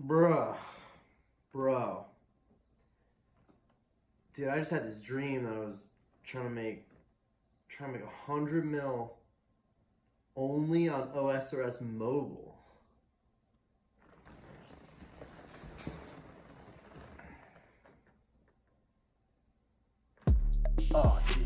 Bruh. Bro. Dude, I just had this dream that I was trying to make 100 mil only on OSRS Mobile. Oh, dude.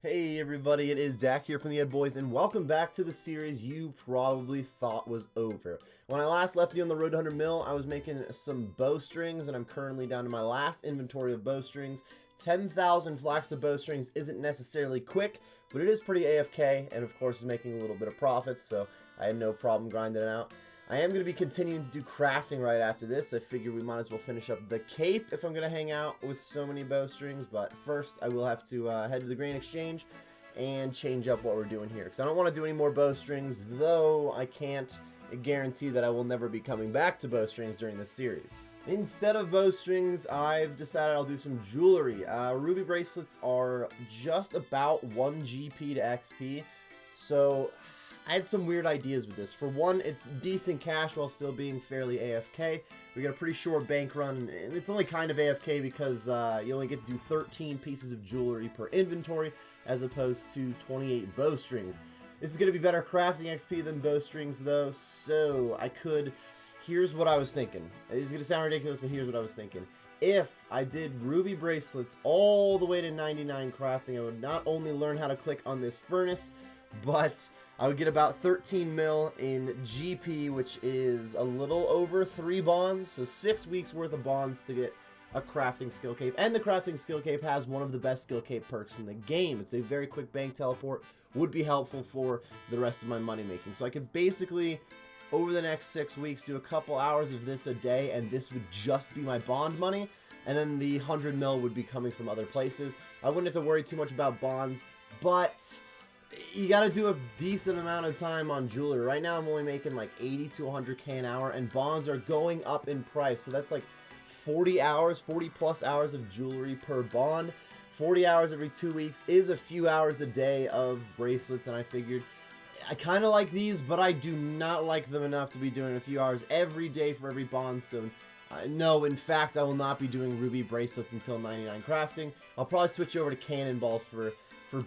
Hey everybody, it is Dak here from the Ed Boys, and welcome back to the series you probably thought was over. When I last left you on the road to 100 mil, I was making some bowstrings, and I'm currently down to my last inventory of bowstrings. 10,000 flax of bowstrings isn't necessarily quick, but it is pretty AFK, and of course is making a little bit of profit, so I have no problem grinding it out. I am going to be continuing to do crafting right after this. I figure we might as well finish up the cape if I'm going to hang out with so many bowstrings. But first, I will have to head to the grain exchange and change up what we're doing here, because I don't want to do any more bowstrings, though I can't guarantee that I will never be coming back to bowstrings during this series. Instead of bowstrings, I've decided I'll do some jewelry. Ruby bracelets are just about 1 GP to XP, so I had some weird ideas with this. For one, it's decent cash while still being fairly AFK. We got a pretty short bank run, and it's only kind of AFK because you only get to do 13 pieces of jewelry per inventory as opposed to 28 bowstrings. This is going to be better crafting XP than bowstrings though, so I could... Here's what I was thinking. This is going to sound ridiculous, but here's what I was thinking. If I did ruby bracelets all the way to 99 crafting, I would not only learn how to click on this furnace, but I would get about 13 mil in GP, which is a little over 3 bonds, so 6 weeks worth of bonds to get a crafting skill cape. And the crafting skill cape has one of the best skill cape perks in the game. It's a very quick bank teleport, would be helpful for the rest of my money making. So I could basically, over the next 6 weeks, do a couple hours of this a day, and this would just be my bond money, and then the 100 mil would be coming from other places. I wouldn't have to worry too much about bonds, but you gotta do a decent amount of time on jewelry. Right now I'm only making like 80 to 100k an hour, and bonds are going up in price, so that's like 40 hours, 40 plus hours of jewelry per bond. 40 hours every 2 weeks is a few hours a day of bracelets, and I figured I kind of like these, but I do not like them enough to be doing a few hours every day for every bond, so no, in fact, I will not be doing ruby bracelets until 99 crafting. I'll probably switch over to cannonballs for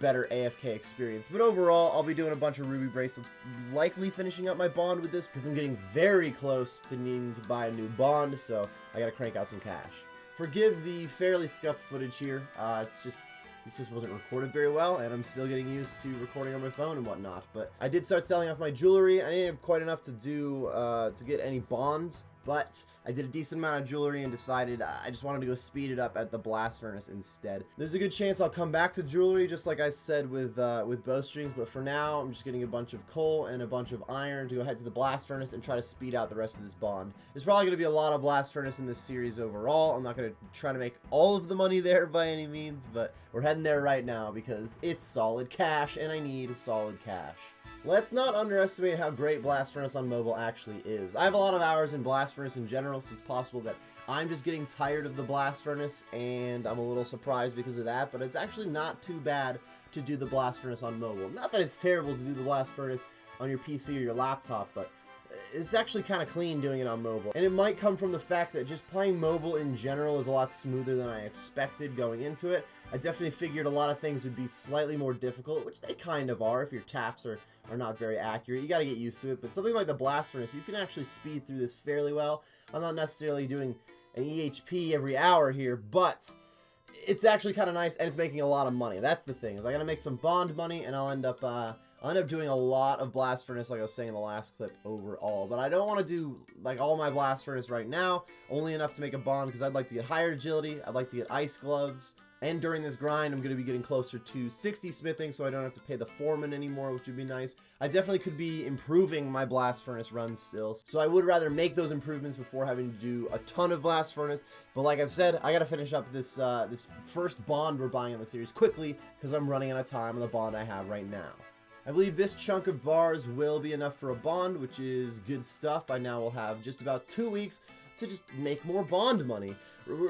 better AFK experience. But overall, I'll be doing a bunch of ruby bracelets, likely finishing up my bond with this, because I'm getting very close to needing to buy a new bond, so I gotta crank out some cash. Forgive the fairly scuffed footage here. This just wasn't recorded very well, and I'm still getting used to recording on my phone and whatnot. But I did start selling off my jewelry. I didn't have quite enough to do to get any bonds, but I did a decent amount of jewelry and decided I just wanted to go speed it up at the blast furnace instead. There's a good chance I'll come back to jewelry, just like I said with bowstrings, but for now I'm just getting a bunch of coal and a bunch of iron to go head to the blast furnace and try to speed out the rest of this bond. There's probably going to be a lot of blast furnace in this series overall. I'm not going to try to make all of the money there by any means, but we're heading there right now because it's solid cash and I need solid cash. Let's not underestimate how great Blast Furnace on mobile actually is. I have a lot of hours in Blast Furnace in general, so it's possible that I'm just getting tired of the Blast Furnace, and I'm a little surprised because of that, but it's actually not too bad to do the Blast Furnace on mobile. Not that it's terrible to do the Blast Furnace on your PC or your laptop, but it's actually kind of clean doing it on mobile. And it might come from the fact that just playing mobile in general is a lot smoother than I expected going into it. I definitely figured a lot of things would be slightly more difficult, which they kind of are if your taps are not very accurate. You got to get used to it, but something like the Blast Furnace, you can actually speed through this fairly well. I'm not necessarily doing an EHP every hour here, but it's actually kind of nice, and it's making a lot of money. That's the thing, is I got to make some bond money, and I'll end up I'll end up doing a lot of Blast Furnace, like I was saying in the last clip, overall. But I don't want to do, like, all my Blast Furnace right now. Only enough to make a bond, because I'd like to get higher agility. I'd like to get ice gloves. And during this grind, I'm going to be getting closer to 60 smithing, so I don't have to pay the foreman anymore, which would be nice. I definitely could be improving my Blast Furnace runs still, so I would rather make those improvements before having to do a ton of Blast Furnace. But like I've said, I got to finish up this this first bond we're buying in the series quickly, because I'm running out of time on the bond I have right now. I believe this chunk of bars will be enough for a bond, which is good stuff. I now will have just about 2 weeks to just make more bond money.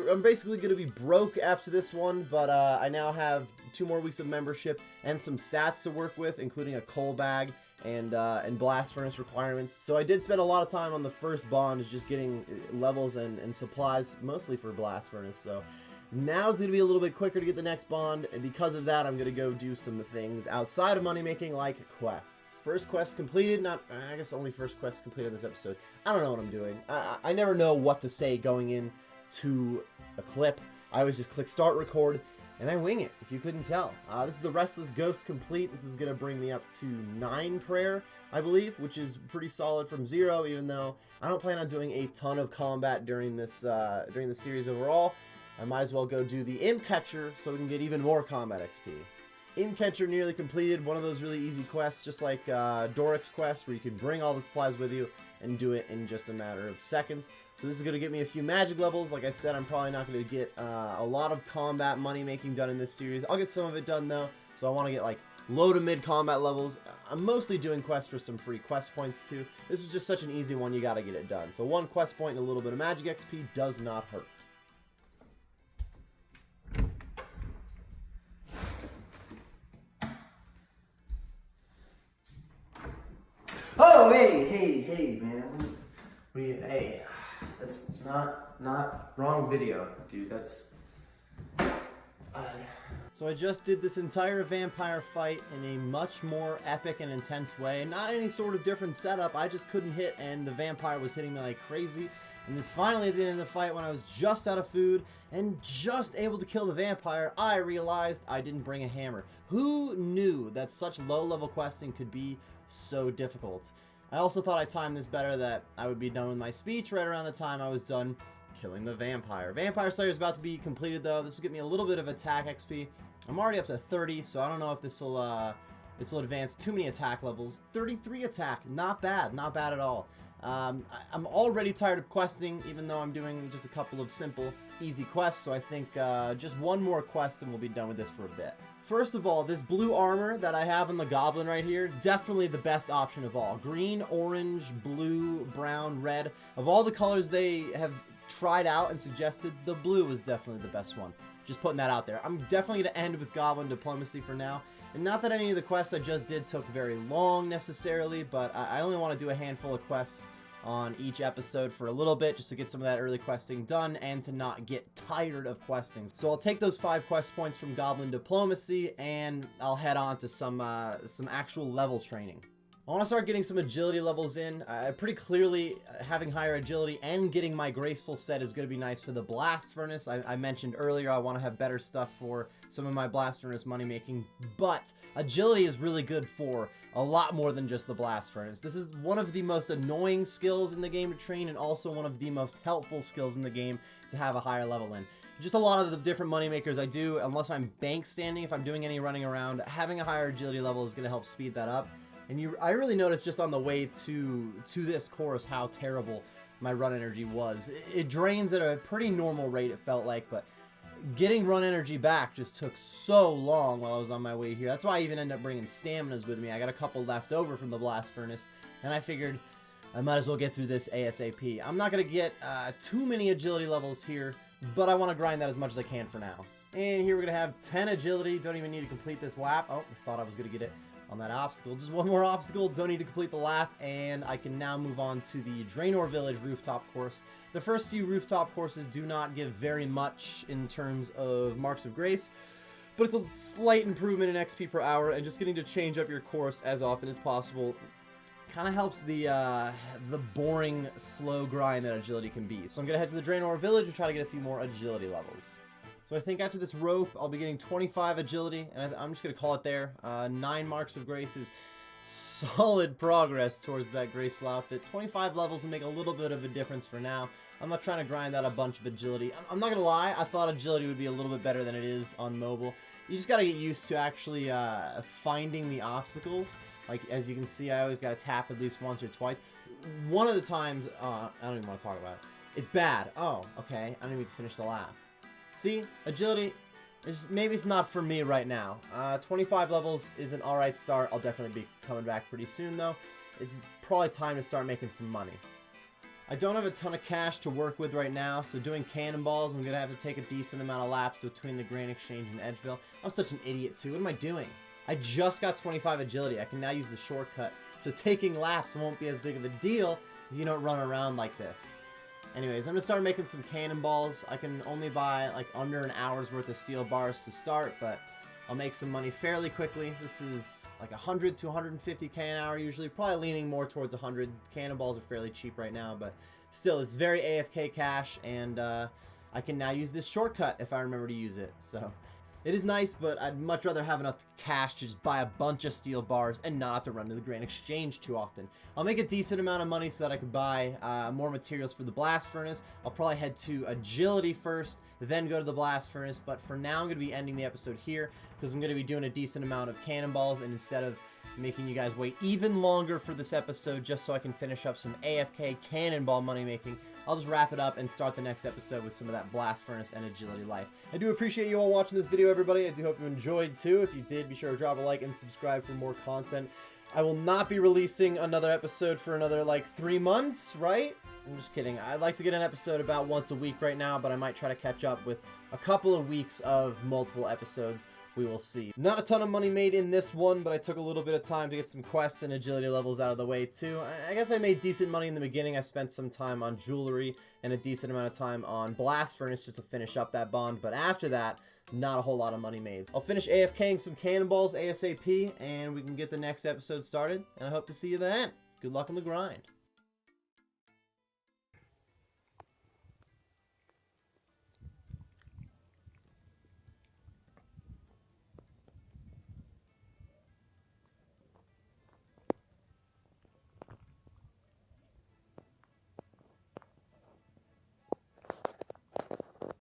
I'm basically going to be broke after this one, but I now have 2 more weeks of membership and some stats to work with, including a coal bag and blast furnace requirements. So I did spend a lot of time on the first bond just getting levels and supplies, mostly for blast furnace. So now it's going to be a little bit quicker to get the next bond, and because of that, I'm going to go do some things outside of money making, like quests. First quest completed, I guess only first quest completed in this episode. I don't know what I'm doing. I never know what to say going in to a clip. I always just click start record, and I wing it, if you couldn't tell. This is the Restless Ghost complete. This is going to bring me up to 9 prayer, I believe, which is pretty solid from 0, even though I don't plan on doing a ton of combat during this series overall. I might as well go do the Imp Catcher so we can get even more combat XP. Imp Catcher nearly completed, one of those really easy quests, just like Doric's quest, where you can bring all the supplies with you and do it in just a matter of seconds. So this is going to get me a few magic levels. Like I said, I'm probably not going to get a lot of combat money making done in this series. I'll get some of it done though, so I want to get like low to mid combat levels. I'm mostly doing quests for some free quest points too. This is just such an easy one, you got to get it done. So 1 quest point and a little bit of magic XP does not hurt. Oh, hey, man. Hey, that's not wrong video, dude. That's. So I just did this entire vampire fight in a much more epic and intense way. Not any sort of different setup. I just couldn't hit, and the vampire was hitting me like crazy. And then finally at the end of the fight, when I was just out of food and just able to kill the vampire, I realized I didn't bring a hammer. Who knew that such low-level questing could be so difficult? I also thought I timed this better, that I would be done with my speech right around the time I was done killing the vampire. Vampire Slayer is about to be completed though. This will get me a little bit of attack XP. I'm already up to 30, so I don't know if this will advance too many attack levels. 33 attack, not bad at all. I'm already tired of questing, even though I'm doing just a couple of simple, easy quests, so I think just 1 more quest and we'll be done with this for a bit. First of all, this blue armor that I have on the goblin right here, definitely the best option of all. Green, orange, blue, brown, red. Of all the colors they have tried out and suggested, the blue is definitely the best one. Just putting that out there. I'm definitely going to end with goblin diplomacy for now. And not that any of the quests I just did took very long necessarily, but I only want to do a handful of quests on each episode for a little bit, just to get some of that early questing done and to not get tired of questing. So I'll take those 5 quest points from Goblin Diplomacy and I'll head on to some actual level training. I want to start getting some agility levels in. Pretty clearly, having higher agility and getting my graceful set is going to be nice for the blast furnace. I mentioned earlier I want to have better stuff for some of my blast furnace money making, but agility is really good for a lot more than just the blast furnace. This is one of the most annoying skills in the game to train, and also one of the most helpful skills in the game to have a higher level in. Just a lot of the different money makers I do, unless I'm bank standing, if I'm doing any running around, having a higher agility level is going to help speed that up. And I really noticed just on the way to this course how terrible my run energy was. It drains at a pretty normal rate, it felt like, but getting run energy back just took so long while I was on my way here. That's why I even ended up bringing staminas with me. I got a couple left over from the blast furnace, and I figured I might as well get through this ASAP. I'm not going to get too many agility levels here, but I want to grind that as much as I can for now. And here we're going to have 10 agility. Don't even need to complete this lap. Oh, I thought I was going to get it on that obstacle. Just 1 more obstacle, don't need to complete the lap, and I can now move on to the Draynor Village Rooftop course. The first few Rooftop courses do not give very much in terms of marks of grace, but it's a slight improvement in XP per hour, and just getting to change up your course as often as possible kind of helps the boring, slow grind that agility can be. So I'm going to head to the Draynor Village and try to get a few more agility levels. So I think after this rope, I'll be getting 25 agility, and I'm just going to call it there. 9 marks of grace is solid progress towards that graceful outfit. 25 levels will make a little bit of a difference for now. I'm not trying to grind out a bunch of agility. I'm not gonna lie, I thought agility would be a little bit better than it is on mobile. You just gotta get used to actually finding the obstacles. Like, as you can see, I always gotta tap at least once or twice. One of the times, I don't even want to talk about it. It's bad. Oh, okay, I don't even need to finish the lap. See, agility, maybe it's not for me right now. 25 levels is an alright start. I'll definitely be coming back pretty soon, though. It's probably time to start making some money. I don't have a ton of cash to work with right now, so doing cannonballs, I'm going to have to take a decent amount of laps between the Grain Exchange and Edgeville. I'm such an idiot, too. What am I doing? I just got 25 agility. I can now use the shortcut, so taking laps won't be as big of a deal if you don't run around like this. Anyways, I'm going to start making some cannonballs. I can only buy like under an hour's worth of steel bars to start, but I'll make some money fairly quickly. This is like 100 to 150k an hour usually, probably leaning more towards 100. Cannonballs are fairly cheap right now, but still, it's very AFK cash, and I can now use this shortcut if I remember to use it. So it is nice, but I'd much rather have enough cash to just buy a bunch of steel bars and not have to run to the Grain Exchange too often. I'll make a decent amount of money so that I can buy more materials for the blast furnace. I'll probably head to agility first, then go to the blast furnace, but for now I'm going to be ending the episode here because I'm going to be doing a decent amount of cannonballs, and instead of making you guys wait even longer for this episode just so I can finish up some AFK cannonball money making, I'll just wrap it up and start the next episode with some of that blast furnace and agility life. I do appreciate you all watching this video, everybody. I do hope you enjoyed too. If you did, be sure to drop a like and subscribe for more content. I will not be releasing another episode for another like 3 months, right? I'm just kidding. I'd like to get an episode about once a week right now, but I might try to catch up with a couple of weeks of multiple episodes. We will see. Not a ton of money made in this one, but I took a little bit of time to get some quests and agility levels out of the way too. I guess I made decent money in the beginning. I spent some time on jewelry and a decent amount of time on blast furnace just to finish up that bond, but after that, not a whole lot of money made. I'll finish AFKing some cannonballs ASAP, and we can get the next episode started, and I hope to see you then. Good luck on the grind.